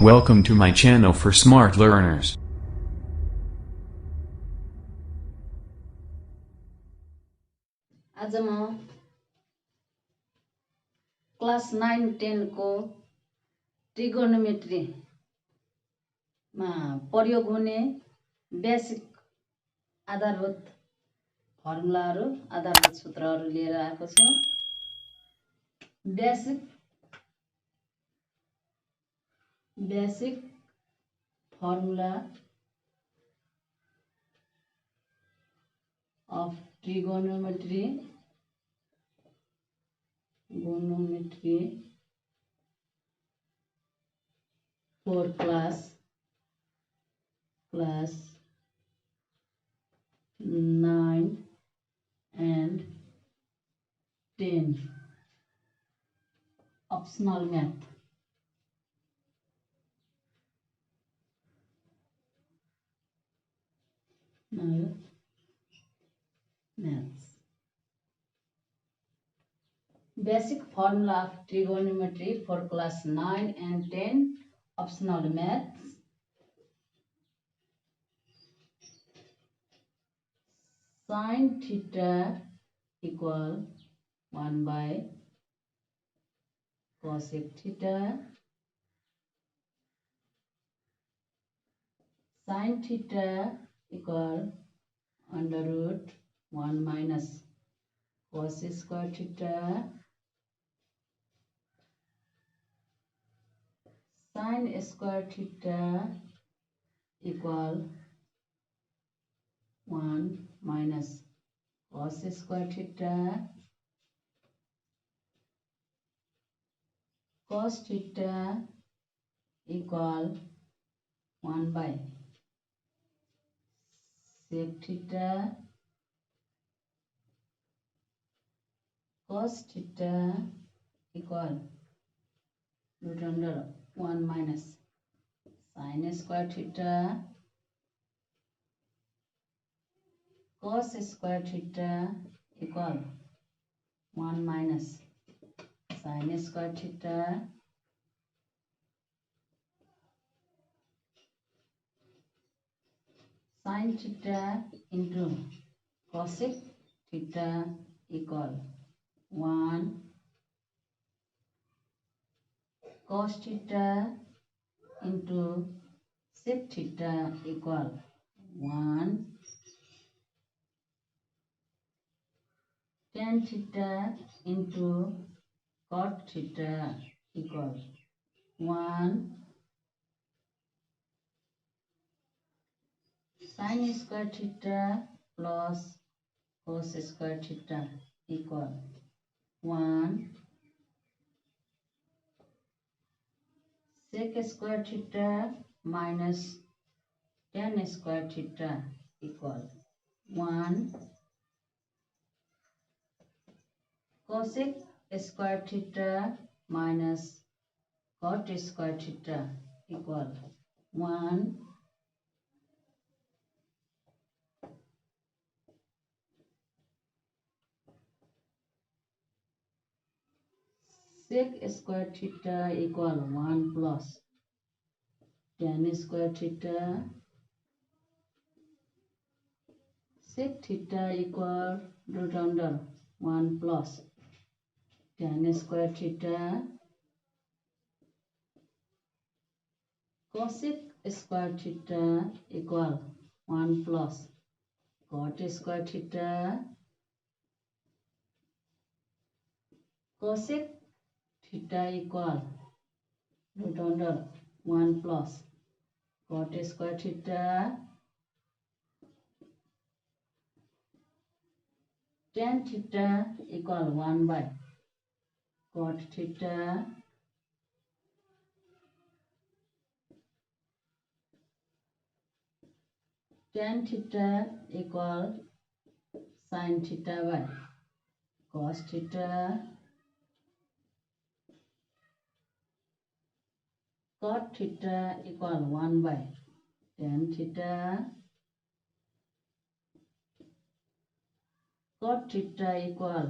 Welcome to my channel for smart learners. आज म class 9-10 को ट्रिगोनोमेट्री मा प्रयोग हुने बेसिक आधारभूत फर्मुलाहरु आधारभूत सूत्रहरु लिएर आएको छु। Basic formula of trigonometry for class 9 and 10 optional math. Maths. Basic formula of trigonometry for class 9 and 10 optional maths. Sin theta equal 1 by cosec theta. Sin theta equal under root 1 minus cos square theta. Sin square theta equal 1 minus cos square theta. Cos theta equal 1 by sec theta. Cos theta equal root under 1 minus sin square theta. Cos square theta equal 1 minus sin square theta. Sin theta into cosec theta equal 1. Cos theta into sec theta equal 1. Tan theta into cot theta equal 1. Sin square theta plus cos square theta equal 1. Sec square theta minus tan square theta equal 1. Cosec square theta minus cot square theta equal 1. Sec square theta equal 1 plus tan square theta. Sec theta equal root under 1 plus tan square theta. Cosec square theta equal 1 plus cot square theta. Cosec theta equal root under 1 plus cot square theta. Tan theta equal 1 by cot theta. Tan theta equal sin theta by cos theta. Cot theta equal 1 by tan theta. Cot theta equal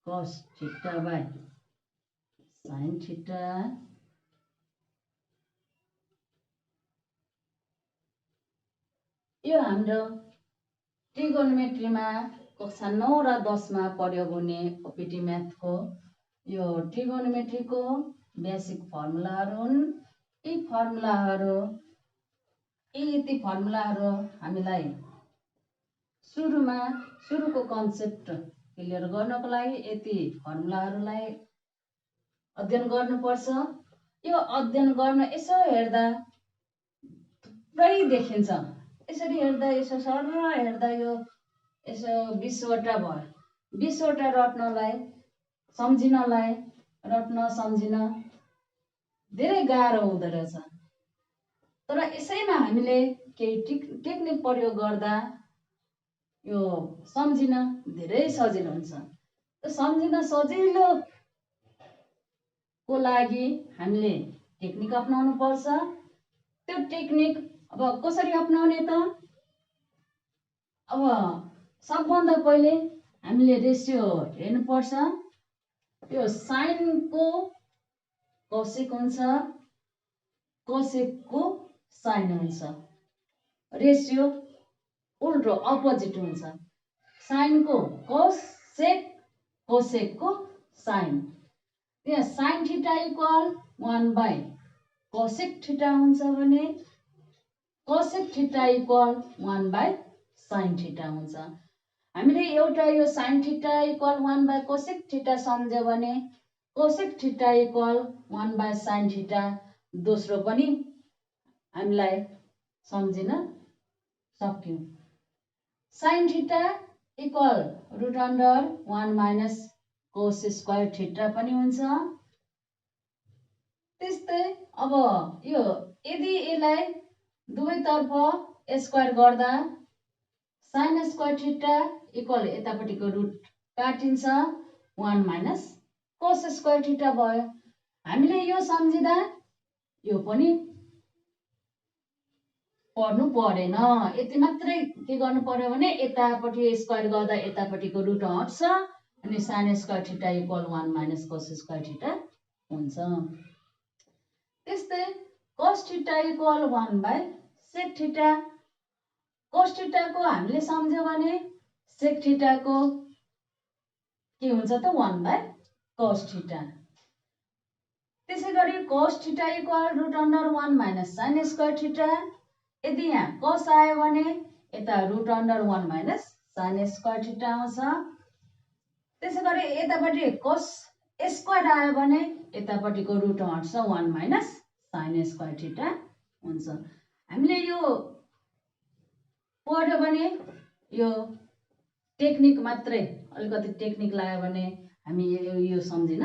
cos theta by sin theta. यो हाम्रो ट्रिगोनोमेट्रीमा कक्षा 9 र 10 मा पढ्यो भने OPT म्याथको यो ट्रिगोनोमेट्रीको basic फर्मुलाहरू हुन्। यी फर्मुलाहरू हामीलाई सुरुको कन्सेप्ट क्लियर गर्नको लागि यति फर्मुलाहरूलाई अध्ययन गर्नुपर्छ। यो अध्ययन गर्न यसो हेर्दा थुप्रै देखिन्छ। यसरी हेर्दा यसो सरर हेर्दा यो यसो 20 वटा भयो। 20 वटा रट्न सम्झिन धेरै गाह्रो हुँदो रहेछ। तर यसैमा हामीले केही टेक्निक प्रयोग गर्दा यो सम्झिन धेरै सजिलो हुन्छ। त्यो सम्झिन सजिलोको लागि हामीले टेक्निक अपनाउनु पर्छ। त्यो टेक्निक अब कसरी अपनाउने त? अब सबभन्दा पहिले हामीले रेसियो हेर्नुपर्छ। यो साइनको कोसेक हुन्छ, कोसेकको साइन हुन्छ। रेसियो उल्टो अपोजिट हुन्छ। साइनको कोसेक, कोसेकको साइन। यहाँ sine theta equal 1 cosec theta हुन्छ भने cosec theta equal 1 sine theta हुन्छ। हामीले एउटा yo sine theta equal 1 cosec theta सम्झ्यो भने cosec theta equal 1 sine theta दोस्रो पनि हामीलाई सम्झिन सक्यौं। Sine theta equal √1 cos square theta पनि हुन्छ। त्यस्तै अब यो यदि यसलाई दुवैतर्फ स्क्वायर गर्दा साइन स्क्वायर थीटा इक्वल यतापट्टिको रुट काटिन्छ 1 - कोस स्क्वायर थीटा भयो। हामीले यो सम्झिँदा यो पनि पढ्नु परेन। यति मात्रै के गर्नु पर्यो भने यतापट्टि स्क्वायर गर्दा यतापट्टिको रुट हट्छ अनि sign square theta equal 1 - cos square theta हुन्छ। त्यस्तै कोस थीटा इक्वल 1 सेक थीटा। कोस थीटाको हामीले सम्झ्यो भने सेक थीटाको के हुन्छ त 1 कोस थीटा। त्यसैगरी cos theta equal √1 - sine square theta. यदि यहाँ कोस आयो भने यता √1 - साइन स्क्वायर थीटा आउँछ। त्यसैगरी यतापट्टि कोस स्क्वायर आयो भने यतापट्टिको रुट हट्छ 1 - साइन स्क्वायर थीटा हुन्छ। हामीले यो पढ्यो भने यो टेक्निक मात्रै अलिकति टेक्निक लगायो भने हामी यो सम्झिन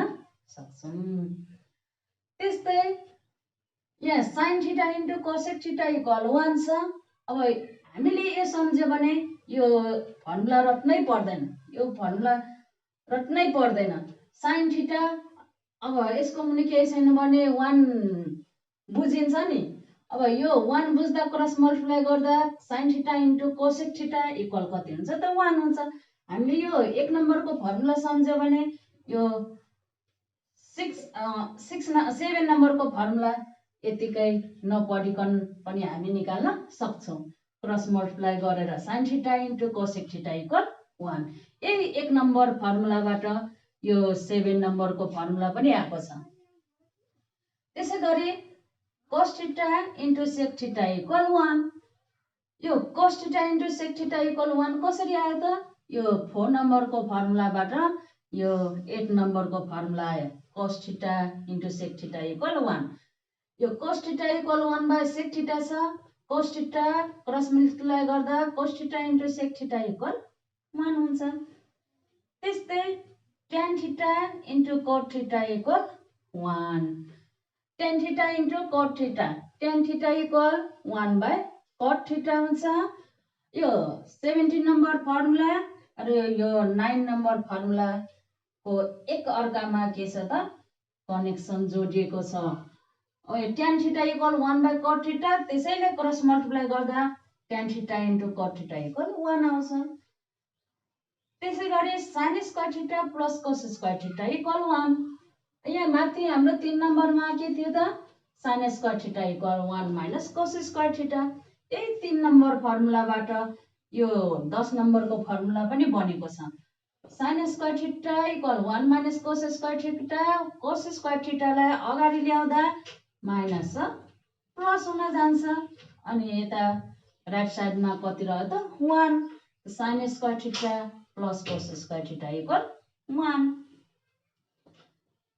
सक्छौं। त्यस्तै यहाँ sine theta into cosec theta equal 1 छ। अब हामीले यो सम्झ्यो भने यो फर्मुला रट्नै पर्दैन। साइन थीटा अब यसको मुनि केही छैन भने 1 बुझिन्छ नि। अब यो 1 बुझ्दा क्रस मल्टिप्लाई गर्दा sine theta into cosec theta equal कति हुन्छ त 1 हुन्छ। हामीले यो 1 नम्बरको फर्मुला सम्झ्यो भने यो 7 नम्बरको फर्मुला यतिकै नपढिकन पनि हामी निकाल्न सक्छौं। क्रस मल्टिप्लाई गरेर sine theta into cosec theta equal 1। यही 1 नम्बर फर्मुलाबाट यो 7 नम्बरको फर्मुला पनि आएको छ। त्यसैगरी cos theta into sec theta equal 1। यो cos theta into sec theta equal 1 कसरी आयो त? यो 4 नम्बरको फर्मुलाबाट यो 8 नम्बरको फर्मुला आयो। Cos theta into sec theta equal 1। यो कोस थीटा इक्वल 1 सेक थीटा छ। कोस थीटा क्रस मल्टिप्लाई गर्दा cos theta into sec theta equal 1 हुन्छ। त्यस्तै tan theta into cot theta equal 1। tan theta into cot theta, tan theta equal 1 cot theta हुन्छ। यो 17 number formula र यो 9 number फर्मुलाको एक अर्कामा के छ त कनेक्सन जोडिएको छ। tan theta equal 1 cot theta, त्यसैले क्रस मल्टिप्लाई गर्दा tan theta into cot theta equal 1 आउँछ। त्यसैगरी sign square theta plus cos square theta equal 1। यहाँ माथि हाम्रो 3 नम्बरमा के थियो त sign square theta equal 1 - cos square theta. यही 3 नम्बर फर्मुलाबाट यो 10 नम्बरको फर्मुला पनि बनेको छ। sin square theta equal 1 minus cos square theta. cos square थीटालाई अगाडि ल्याउँदा माइनस प्लस हुन जान्छ अनि यता राइट साइडमा कति रह्यो त 1। sin square theta plus cos square theta equal 1।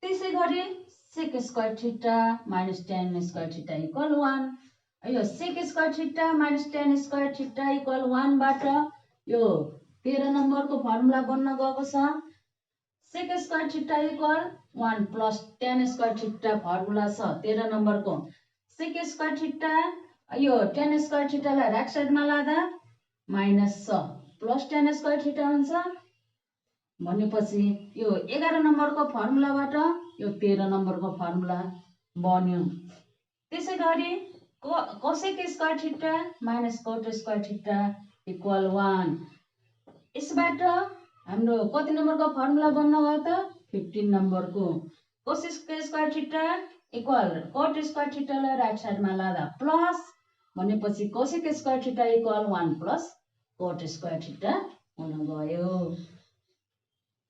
त्यसै गरी sec square theta minus tan square theta equal 1। यो sec square theta minus tan square theta equal 1 बाट यो 13 नम्बरको फर्मुला बन्न गएको छ। sec square theta equal 1 plus tan square theta formula छ 13 नम्बरको। sec स्क्वायर थीटा यो tan स्क्वायर थीटालाई राइट साइडमा लादा माइनस छ प्लस tan स्क्वायर थीटा हुन्छ भनेपछि यो 11 नम्बरको फर्मुलाबाट यो 13 नम्बरको फर्मुला बन्यो। त्यसै गरी cosec square theta minus cot square theta equal 1। यसबाट हाम्रो कति नम्बरको फर्मुला बन्न गयो त 15 नम्बरको। cosec square theta equal cot square थीटालाई राइट साइडमा लादा प्लस भनेपछि cosec square theta equal 1 plus cot square theta हुन गयो।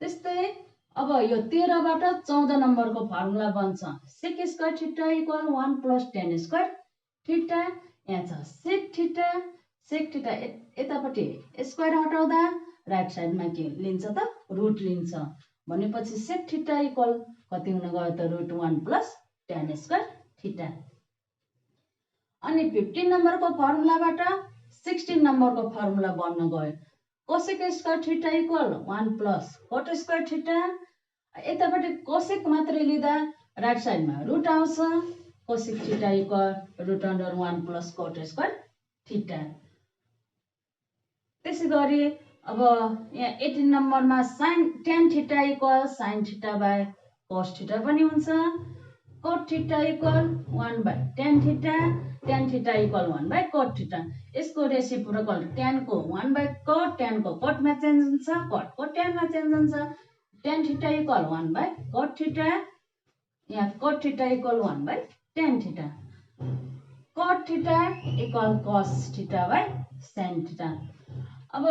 त्यस्तै अब यो 13 बाट 14 नम्बरको फर्मुला बन्छ। sec square theta equal 1 plus tan square theta. यहाँ छ sec थीटा यतापट्टि स्क्वायर हटाउँदा राइट साइडमा के लिन्छ त रुट लिन्छ भनेपछि sec थीटा इक्वल कति हुन गयो त √1 प्लस tan स्क्वायर थीटा। अनि 15 नम्बरको फर्मुलाबाट 16 नम्बरको फर्मुला बन्न गयो। cosec square theta equal 1 plus cot square theta. यतापट्टि cosec मात्रै लिँदा राइट साइडमा रुट आउँछ cosec theta equal √1 plus cot square theta. त्यसै गरी अब यहाँ 18 नम्बरमा tan theta equal sin theta by cos theta पनि हुन्छ। cot theta equal 1 by tan theta equal 1 by cot theta. यसको रेसिप्रोकल tan को 1 बाई cot, tan को cot मा चेन्ज हुन्छ, cot को tan मा चेन्ज हुन्छ। tan theta equal 1 by cot theta. यहाँ cot theta equal 1 by tan theta. cot theta equal cos theta by sin theta. अब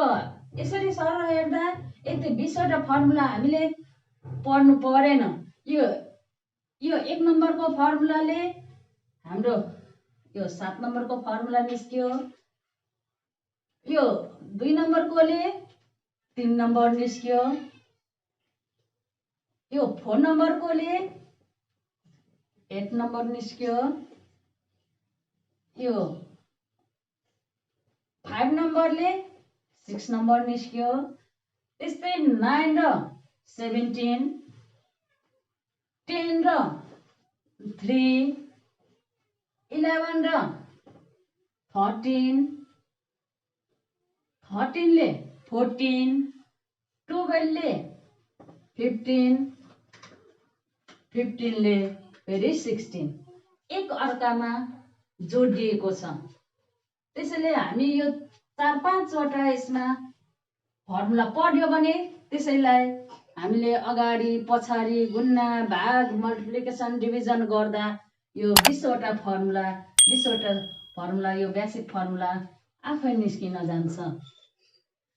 यसरी सरल हेर्दा यति 20 वटा फर्मुला हामीले पढ्नु परेन। यो 1 नम्बरको फर्मुलाले हाम्रो यो 7 नम्बरको फर्मुला निस्क्यो। यो 2 नम्बरकोले 3 नम्बर निस्क्यो। यो 4 नम्बरकोले 8 नम्बर निस्क्यो। यो 5 नम्बरले 6 नम्बर निस्क्यो। त्यस्तै 9 र 17, 10 र 3, 11 र 13, 13 ले 14, 12 ले 15, 15 ले फेरि 16 एक अर्कामा जोडिएको छ। त्यसैले हामी यो 4-5 वटा यसमा फर्मुला पढ्यो भने त्यसैलाई हामीले अगाडि पछाडि गुणा भाग मल्टिप्लिकेसन डिभिजन गर्दा यो 20 वटा फर्मुला यो बेसिक फर्मुला आफै निस्किन जान्छ।